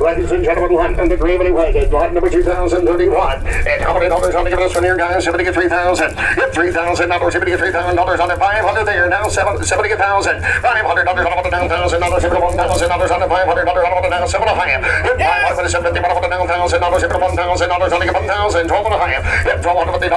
Ladies and gentlemen, lot number 3 Wagon, lot number 2031. And how many dollars on to give us one here, guys? Somebody get $3,000. Get $3,000. Somebody get $3,000 on it. 500 there. Now somebody get $1,000. $500 on the down $1,000. $1,000 on the $500 on the down 7 on the high. Get $550 on the down $1,000. $1,000 on the get $1,000. 12 on the high. Get $1,250 on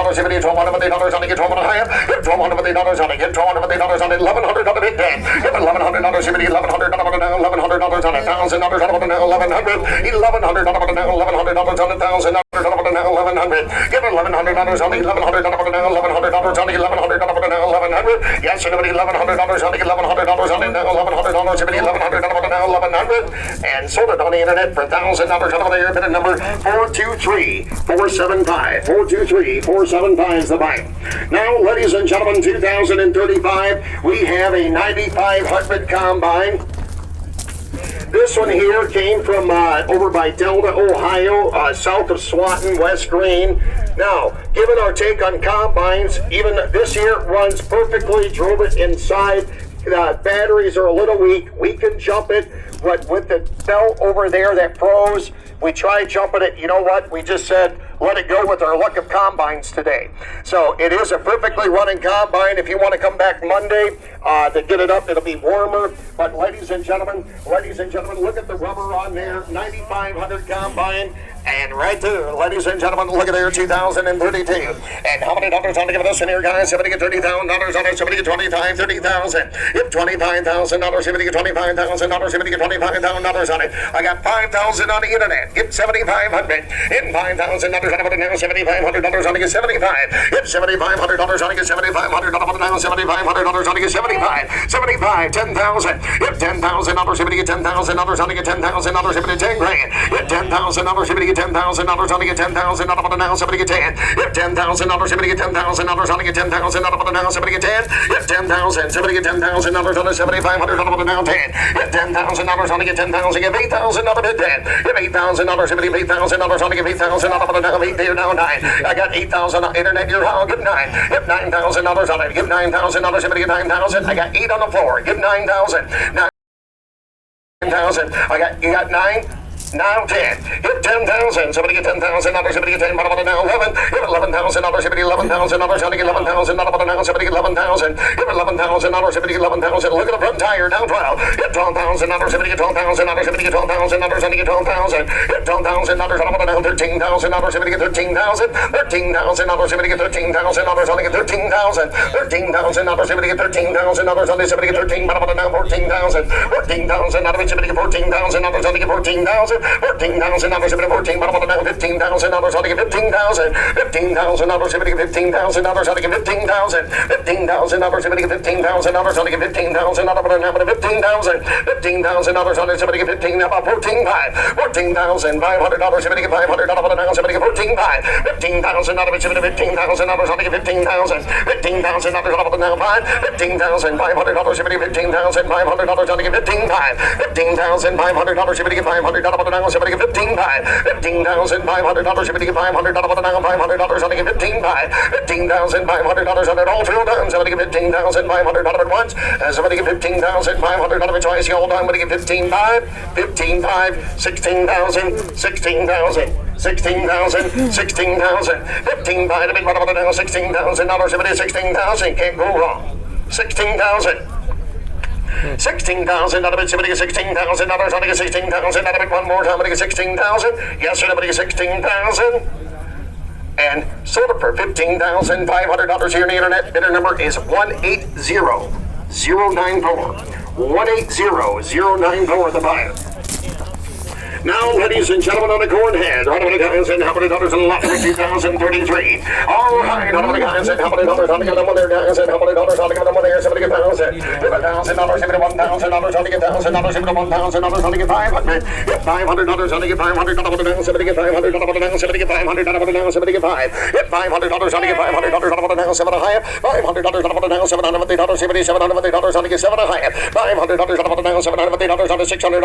the $12 on the get 12 on the high. Get $1,250 on it. Get $1,250 on it. $1,100 on the big ten. Get $1,100. Somebody $1,100 on the down $1,100 on it. $1,000 on the down $1,100. $1,100 on the down $1,100 on the $1,000 on the down $1,100. Give $1,100 on the $1,100 on the down $1,100 on the $1,100 on the down $1,100. Yes, somebody $1,100 on the $1,100 on the down $1,100. Somebody $1,100 on the down $1,100. And sold it on the internet for $1,000 on the air. Bid number 423-475. 423-475 is the buy. Now, ladies and gentlemen, 2035, we have a 9,500 combine. This one here came from over by Delta, Ohio, south of Swanton, West Green. Now, given our take on combines, even this year runs perfectly, drove it inside. Batteries are a little weak. We can jump it, but with the belt over there that froze, we tried jumping it. You know what? We just said, let it go with our luck of combines today. So it is a perfectly running combine. If you want to come back Monday to get it up, it'll be warmer. But ladies and gentlemen, look at the rubber on there. 9,500 combine. And right there, ladies and gentlemen, look at there, 2032. And how many dollars on to give us in here, guys? Somebody get $30,000 on it. Somebody get $30,000. If $25,000, somebody get $25,000. Somebody get $25,000 on it. I got $5,000 on the internet. Get $7,500. In $5,000 on it now. $7,500 on it. Get $75. If $7,500 on it. Get $7,500 now. $7,500 on it. Get $75. $75. $10,000. If $10,000, somebody get $10,000 on it. Get $10,000. Somebody get $10,000. If $10,000, somebody get $10,000 on it. Get $10,000 now. Somebody get 10. If $10,000, somebody get $10,000 on it. Get $10,000 now. Somebody get 10. If $10,000, somebody get $10,000 on it. $7,500 now. 10. If $10,000 on it. Get $10,000. Give $8,000 bid 10. If $8,000, somebody get $8,000 on it. Give $8,000 now. 8 there now 9. I got $8,000 on internet. You're all give 9. If $9,000 on it. Give $9,000. Somebody get $9,000. I got 8 on the floor. Give $9,000. 9,000. You got 9. Now 10. Hit 10,000. Somebody get $10,000. Somebody get 10. Now 11. Hit $11,000. Somebody get $11,000. Somebody get $11,000. Now somebody get 11,000. Hit $11,000. Somebody get 11,000. Look at the front tire. Now 12. Hit $12,000. Somebody get $12,000. Somebody get $12,000. Somebody get $12,000. Hit $12,000. Now $13,000. Somebody get $13,000. $13,000. Somebody get $13,000. Somebody get $13,000. $13,000. Somebody get $13,000. Somebody get 13. Now 14,000. $14,000. Somebody get $14,000. Somebody get 14,000. $14,000, somebody get $14,000, $15,000, I'll get $15,000, $15,000, somebody get $15,000, I'll get $15,000, $15,000, somebody get $15,000, I'll get $15,000, $15,000, $15,000 on it, somebody get 15, about $14,500, somebody get $500, somebody get 14,500, $15,000, somebody get $15,000, I'll get $15,000, $15,000 now 5, $15,500, somebody get $15,500, I'll get $15,500, $15,500, somebody get $500, now somebody get $15,500, $15,500, somebody get $500 now, $500 on to get $15,500, $15,500 on it all filled down, somebody get $15,500 at once, somebody get $15,500 twice, you all done, somebody get $15,500, $15,500, $16,000, $16,000. 16,000, 16,000, 15,500, now $16,000, somebody 16,000, can't go wrong. 16,000. 16,000 out of it, somebody get $16,000, somebody get 16,000 out of it, one more time, somebody get 16,000, yes, somebody get 16,000, and sold it for $15,500 here on the internet. Bidder number is 180094, 180094, the buyer. Now, ladies and gentlemen, on the corn head, how many guys and how many dollars in lot for 2033? All right, how many guys and how many dollars on the other one there, guys, and how many dollars on the other one there, somebody get $1,000. Give $1,000, somebody $1,000, somebody get $1,000, somebody $1,000, somebody get $500. Get $500, somebody get $500, somebody get $500, somebody get $500, somebody get $500. Get $500, somebody get $500, somebody higher. $500, $750, somebody $750, somebody get $700, $500, $750, $600,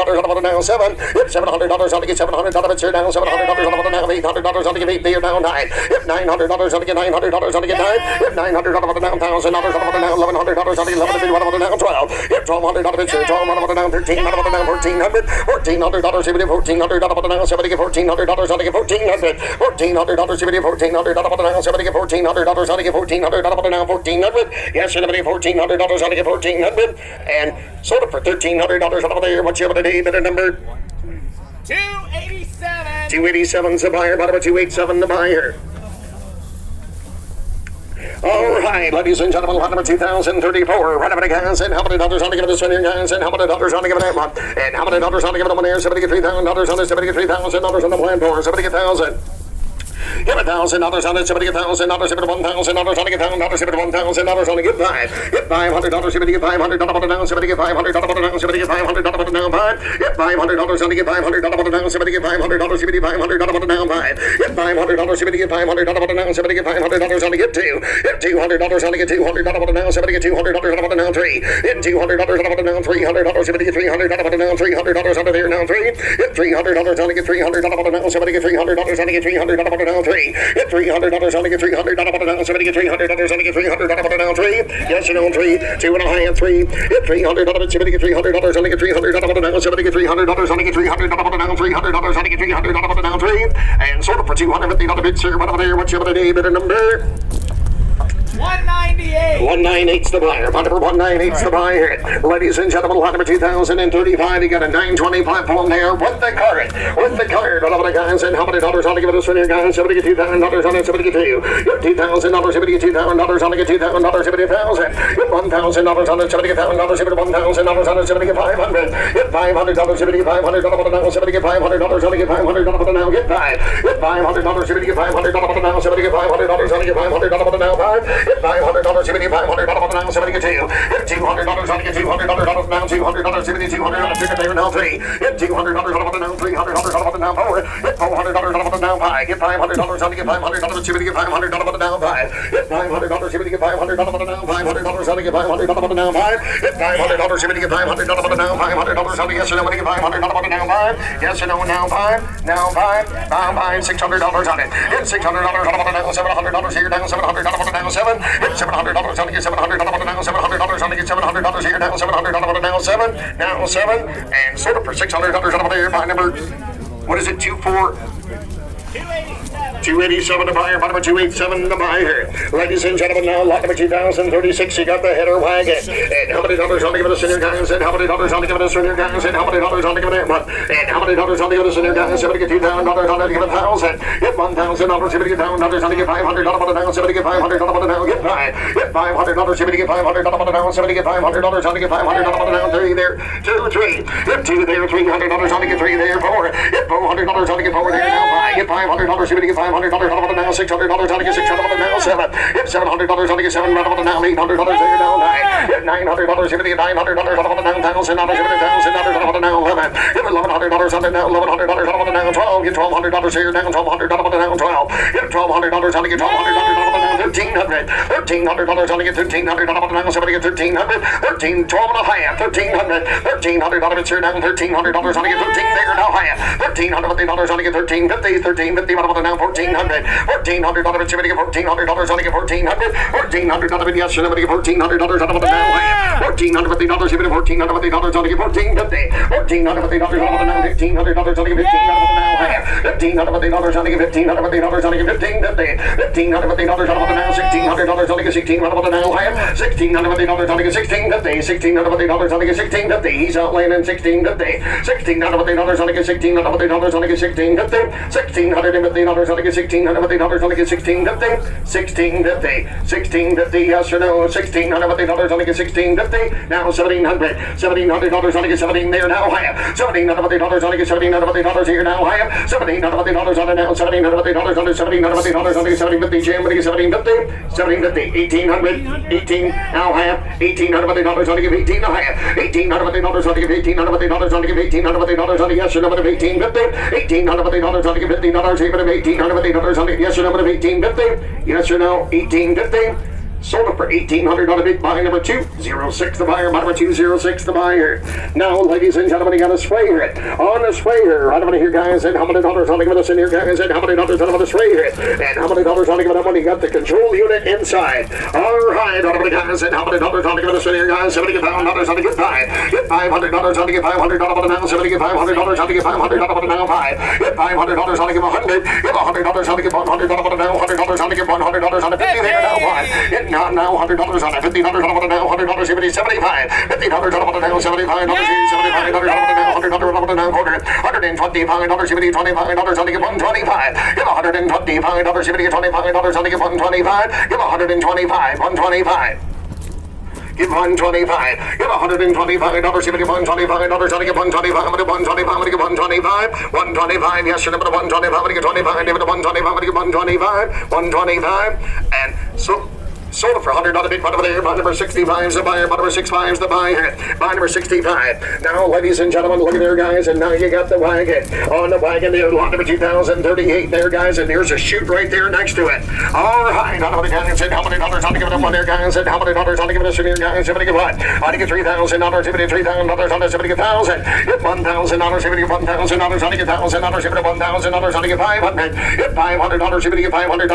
$7. Get $700. $700 on to get $700 here down, $700 on to now, $800 on to get 8 there down 9. If $900 on to get $900 on to get 9. If $900 on to down $1,000 on to now, $1,100 on to 11 on to down 12. If $1,200 on to here, $1,200 on to down 13 on to down $1,400. $1,400 if it $1,400 on to down, somebody get $1,400 on to get $1,400. $1,400 if it $1,400 on to down, somebody get $1,400 on to get $1,400 on to down $1,400. Yes, somebody $1,400 on to get $1,400. And sold it for $1,300 over there. What's your today? Bid number 287. 287's the buyer. Bottom of 287 the buyer. All right, ladies and gentlemen, lot number 2034. Right up to guys, and how many dollars on to give it this one here, guys? And how many dollars on to give it that one? And how many dollars on to give it one there? Somebody get $3,000 on this. Somebody get $3,000 on the plan for. Somebody get 1,000. Give $1,000 on it, somebody get $1,000, give it $1,000 on to get $1,000, give it $1,000 on to get $5. Get $500, somebody get $500 down, somebody get $500 down, somebody get $500 down, $5. Get $500 on to get $500 down, somebody get $500, somebody get $500 down, $5. Get $500, somebody get $500 down, somebody get $500 on to get $2. Get $200 on to get $200 down, somebody get $200 down, $3. Get $200 down, $300, somebody get $300 down, $300 on to there now, $3. Get $300 on to get $300 down, somebody get $300 on to get $300 down, $3. Get $300 on to get $300 down, somebody get $300 on to get $300 down, $3. Yes or no, $3. 2 and a half, $3. Get $300 on it, somebody get $300 on to get $300 down, somebody get $300 on to get $300 down, $300 on to get $300 down, $3. And sold it for $250 bid, sir. What over there? What's your today? Bid number 198. 198's the buyer. Lot number 198's the buyer. Ladies and gentlemen, lot number 2035. You got a 920 platform there with the cart. With the cart. All over the guys. And how many dollars on to give it this one here, guys? Somebody get $2,000 on it. Somebody get $2. Get $2,000. Somebody get $2,000 on to get $2,000. Somebody get $1,000. Get $1,000 on it. Somebody get $1,000. Somebody get $1,000 on it. Somebody get $500. Get $500. Somebody get $500 somebody get $500 on to get $500 now. Get $5. Get $500. Somebody get $500 now. Somebody get $500 on to get $500 now. $5. Get $500, somebody get $500 now, somebody get $2. Get $200 on to get $200 now, $200, somebody get $200 on a ticket there now, $3. Get $200 now, $300 now, $4. Get $400 now, $5. Get $500 on to get $500, somebody get $500 now, $5. Get $500, somebody get $500 now, $500 on to get $500 now, $5. Get $500, somebody get $500 now, $500 on to yes or no, get $500 now, $5. Yes or no, now, $5. Now, $5. Now, $5. $600 on it. Get $600 now, $700 here down, $700 now, $7. Get $700 on to get $700 now, $700 on to get $700 here down, $700 now, $7. Now, $7. And sold it for $600 over there by number, what is it, 287 to buyer, bottom of 287 to buyer. Ladies and gentlemen, now lot number 2036, you got the header wagon. And how many dollars on to give us in your guys? And how many dollars on to give us in your guys? And how many dollars on to give it that one? And how many dollars on to give us in your guys? Somebody get $2,000 on to give $1,000. Get $1,000, somebody get $1,000 on to get $500 down, somebody get $500 down, get $5. Get $500, somebody get $500 down, somebody get $500 on to get $500 down, 3 there, 2, 3. Get 2 there, $300 on to get 3 there, 4. Get $400 on to get 4 there, now 5. Get $500, somebody get $500 now, $600 on to get $600 now, 7. Get $700 on to get $700 now, $800 there, now 9. Get $900, somebody get $900 on to now, $1,000 $1,000 now, 11. Get $1,100 on to now, $1,100 on now, 12. Get $1,200 here now, $1,200 now, 12. Get $1,200 on to get $1,200 now, $1,300. $1,300 on to get $1,300 now, somebody get $1,300. 13, 12 and a half, $1,300. $1,300 here now, $1,300 on to get 13 there, now half. $1,350 on to get $1,350, $1,350 now, $1,400. $1,400 somebody get $1,400 on to get $1,400. $1,400 yes, somebody get $1,400 on to now half. $1,450 somebody get $1,450 on to get $1,450. $1,450 on now, $1,500 on to get $1,500 now half. $1,550 on to get $1,550 on to get $1,550. $1,550 on to now, $1,600 on to get $1,600 now half. $1,650 on to get $1,650. $1,650 on to get $1,650. He's outlaying in $1,650. $1,650 on to get $1,650 on to get $1,650. $1,650 on to get $1,650 on to get $1,650. $1,650 yes or no, $1,650 on to get $1,650. Now $1,700. $1,700 on to get $17 there now half. $1,750 on to get $1,750 here now half. $1,750 on to now, $1,750 on to $1,750 on to get $1,750 jam, what do you get $1,750? $1,750. $1,800. 18 now half. $1,800 on to give 18 now half. $1,800 on to give $1,800 on to give $1,800 on to yes or no, $1,850. $1,800 on to give $15 even of $1,800 on to yes or no, $1,850. Yes or no, $1,850. Sold it for $1,800 on a big buy. Number 206 the buyer. Number 206 the buyer. Now, ladies and gentlemen, you got a sprayer. On the sprayer, right over here, guys. And how many dollars on to give us in here, guys? And how many dollars on the sprayer? And how many dollars on to give us when you got the control unit inside? All right, all right, guys. And how many dollars on to give us in here, guys? $75 on to get buy. Get $500 on to get $500 on the now. $75 on to get $500 on the now. Buy. Get $500 on to give $100. Give $100 on to get $100 on the now. $100 on to get $100 on the 50 there now. Buy. Not now, $100 on it, $50 on it now, $100, 75, $50 on it now, $75, $75 on it now, $100 on it now, quarter, $125, 70, $25 on it, give $125, give $125, 70, $25 on it, give $125, give $125, $125. Give $125. Give $125. 71, $25. I give $125. I'm gonna give $125. $125. Yes, you're number $125. I'm gonna give $25. Give it $125. I'm gonna give $125. $125. And so. Sold it for $100 bid, buy number 65 is the buyer, buy number 65 is the buyer, buy number 65. Now, ladies and gentlemen, look at there, guys, and now you got the wagon. On the wagon, there, lot number 2038 there, guys, and there's a chute right there next to it. All right, how many guys, and how many dollars on to give it up on there, guys, and how many dollars on to give it us from here, guys, somebody give what? I get $3,000, somebody $3,000 on this, somebody get $1,000, get $1,000, somebody get $1,000, I get $1,000, somebody get $1,000, I get $500, get $500, somebody get $500,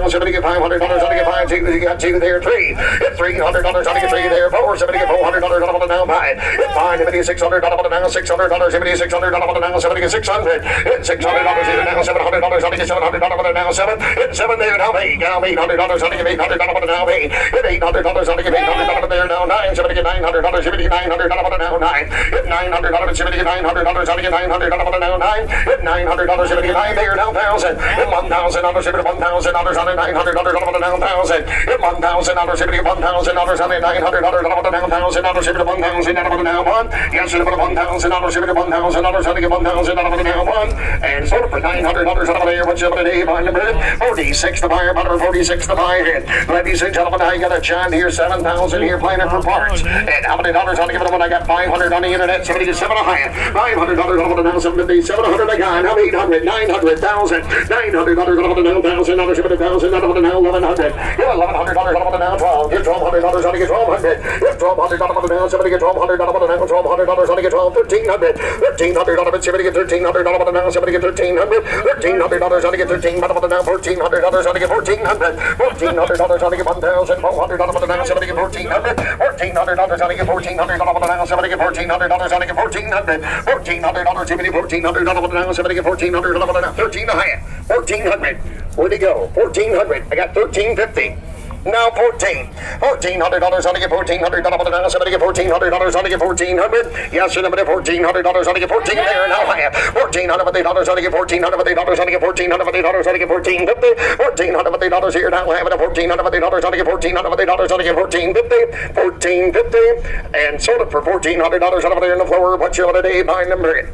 somebody get $500, I get $500, you got $2 there, 3, get $300, I get 3 there, 4, somebody get $400 on the now, buy, get 5, somebody get $600 on the now, $600, somebody get $600 on the now, somebody get $600, get $600 here now, $700, I get $700 on the now, 7, get 7 there, now pay, now $800, I get $800 on the now, pay, get $800, I get $800 on there now, 9, somebody get $900, somebody get $900 on the now, 9, get $900, somebody get $900, I get $900 on the now, 9, get $900, somebody get 9 there now, 1,000, get $1,000, somebody get $1,000 on the $900 on the now, 1,000, get $1,000, somebody get $1,000 on the $900 on the now, 1,000, somebody get $1,000 on the now, 1, yes, somebody get $1,000, somebody get $1,000, somebody get $1,000 on the now, 1, and sold it for $900 on there, what's up today, by number 46 the buyer, by number 46 the buyer. Ladies and gentlemen, I got a John Deere 7,000 here planning for parts, and how many dollars on to give it when I got 500 on the internet, somebody get $700, $500 on the now, 700 I got, now 800, 900,000, $900 on the now, $1,000, somebody $1,000 on the now, 1,100, get $1,100 on the now, 12, get $1,200 on to get $1,200, get $1,200 on the now, somebody get $1,200 on the now, $1,200 on to get $1,300, $1,300 on it, somebody get $1,300 on the now, somebody get $1,300, $1,300 on to get $1,300 on the now, $1,400 on to get $1,400, $1,400 on to get $1,400 on the now, somebody get $1,400, $1,400 on to get $1,400 on the now, somebody get $1,400 on to get $1,400, $1,400, somebody $1,400 on the now, somebody get $1,400 on the now, 13.5, $1,400, where'd it go? $1,400, I got $1,350. Now $1,400 on to get $1,400 on the now, somebody get $1,400 on to get $1,400. Yes, somebody $1,400 on to get 14 there. Now I have $1,400 on to get $1,400 on to get $1,400 on to get $1,400 on to get $1,450. $1,400 here now. I have $1,400 on to get $1,400 on to get $1,450. $1,450 and sold it for $1,400 over there on the floor. What's your today? My number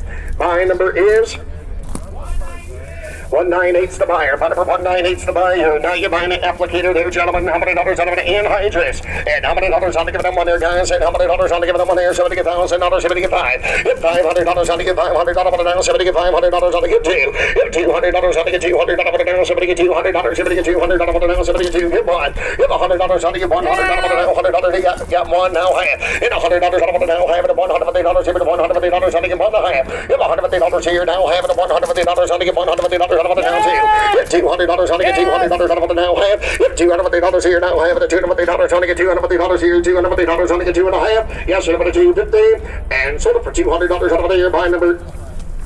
is 198's the buyer. Buy number 198's the buyer. Now you're buying an applicator there, gentlemen. How many dollars on it? Anhydrous. And how many dollars on to give them one there, guys? And how many dollars on to give them one there? Somebody get $1,000, somebody get $5. Get $500 on to get $500 on now. Somebody get $500 on to get 2. Get $200 on to get $200 on now. Somebody get $200. Somebody get $200 on now. Somebody get 2. Get 1. Get $100 on to get $100 on now. $100 got 1 now half. And $100 on now half. And $100 here. $100 on to get 1 half. Get $100 here now half. And $100 on to get $100 on the now too. Get $200 on to get $200 on the now half. Get $200 here now half. And $200 on to get $200 here. $200 on to get 2.5. Yes, number 250. And sold it for $200 on there. Buy number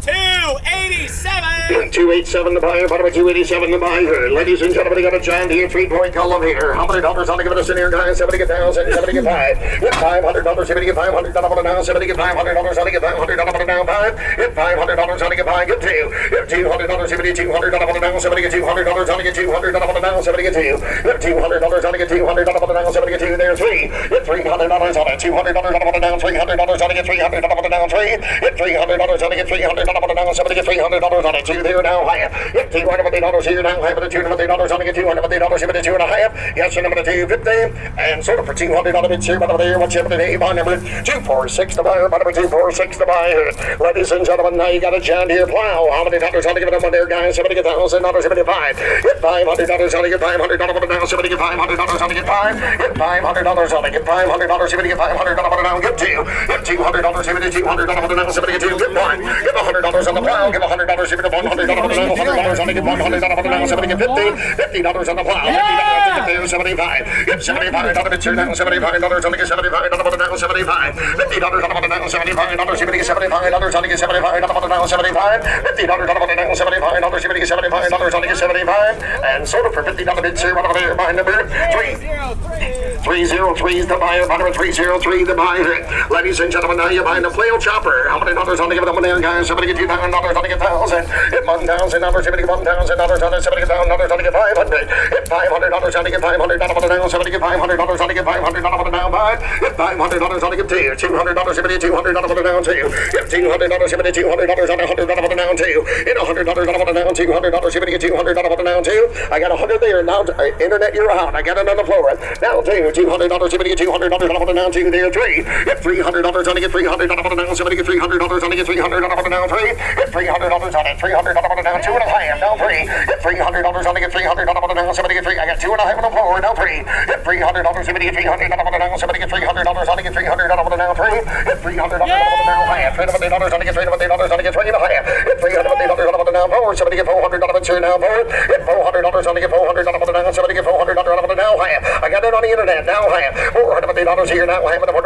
287. 287 the buyer, bottom of 287 the buyer. Ladies and gentlemen, we got a John Deere 3-point cultivator. How many dollars on to give us in here, guys? Somebody get $1,000, somebody get 5. Get $500, somebody get $500 on the now, somebody get $500 on to get $500 on the now, 5. Get $500 on to get 5, get 2. Get $200, somebody get $200 on the now, somebody get $200 on to get $200 on the now, somebody get 2. Get $200 on to get $200 on the now, somebody get 2. There, 3. Get $300 on it, $200 on the now, $300 on to get $300 on the now, 3. Get $300 on to get $300 on the now, somebody get $300 on it, 2 there now, half. Get $200 here now, half, and $200 on to get $200 here, but 2.5. Yes, number 250, and sold it for $200 on it, here, but there, what's up today? By number 246 the buyer, by number 246 the buyer. Ladies and gentlemen, now you got a John Deere plow. How many dollars on to give them one there, guys? Somebody get $1,000, somebody get 5. Get $500 on to get $500 on the now, somebody get $500 on to get 5. Get $500 on it. Get $500. Somebody get $500 down. Get two. Get $200. Somebody get $200 down. Somebody get two. Get one. Get $100 on the plow. Give $100. Somebody get $100 down. $100 on it. Get $100 down. Somebody get $50 on the plow. $50 $75. Get $75 on the chair down. $75 on it. Get $75 down. $75. $50 on the down. $75. Somebody get $75 on it. Get $75 down. $75. $50 on the down. $75. Somebody get $75 on it. Get $75. And sold it for $50 bid share. One over there behind number 303 is the buyer. Number 303 the buyer. Ladies and gentlemen, now you're buying the Flail chopper. How many dollars on the give them there, guys? Somebody get $2,000 on the get $1,000. Get $1,000. Somebody get $1,000 on it. Somebody get $1,000 on the get $500. Get $500 on the get $500 on the down. Somebody get $500 on the get $500 on the down. Buy. Get $500 on the get $200. Somebody get $200 on the down too. Get $200. Somebody get $200 on the $100 on the down too. Get $100 on the down. $200. Somebody get $200 on the down too. I got $100 there now. Internet, you're out. I got it on the floor. Now two. $200. Somebody get $200 on the down two. There three. Get $300 on the get $300 on the down. Somebody get $300 on the get $300 on the down three. Get $300 on it. $300 on the down. 2.5. Now three. Get $300 on the get $300 on the down. Somebody get three. I got 2.5 on the floor. Now three. Get $300. Somebody get $300 on the down. Somebody get $300 on the get $300 on the down three. Get $300 on the down. Half. $300 on the get $300 on the get $3.5. Get $300 on the down forward. Somebody get $400 on the chair now forward. Get $400 on the get $400 on the down. Somebody get $400 on the now half. I got it on the internet now half. $400 here now half. $400 on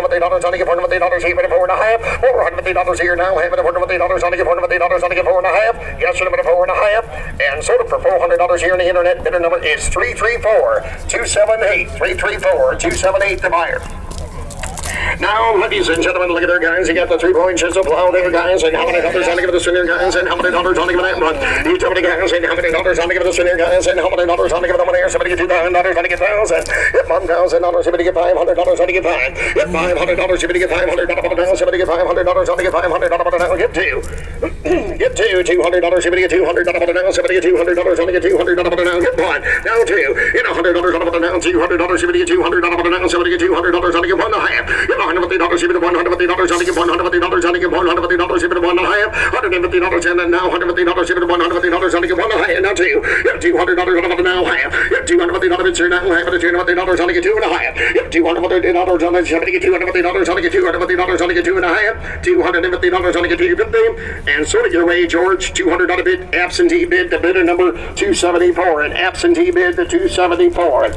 the get $400 here. $4.5. $400 here now half. $400 on the get $400 on the get $4.5. Yes, $4.5. And sold it for $400 here on the internet. Bidder number is 334-278. 334-278 the buyer. Now, ladies and gentlemen, look at there, guys. You got the 3-point chisel plow there, guys. And how many dollars on to give this one here, guys? And how many dollars on to give that one? You tell me, guys. And how many dollars on to give this one here, guys? And how many dollars on to give that one here? Somebody get $2,000 on to get $1,000. Get $1,000. Somebody get $500 on to get $5. Get $500. Somebody get $500 somebody get $500 on to get $500 down. Get two. Get two. $200. Somebody get $200 down. Somebody get $200 on to get $200 down. Get one. Now two. Get $100 on to down. $200. Somebody get $200 down. Somebody get $200 on to get $1.5. Get $150, give it $150 on to get $150 on to get $150, give it $1.5. $150 and then now $150, give it $150 on to get $1.5. Now two. Get $200 on the now half. Get $250 it's here now half. $250 on to get $2.5. Get $250 on the somebody get $250 on to get $250 on to get $2.5. $250 on to get $250. And sort of your way, George. $200 bid, absentee bid, the bidder number 274, and absentee bid the 274.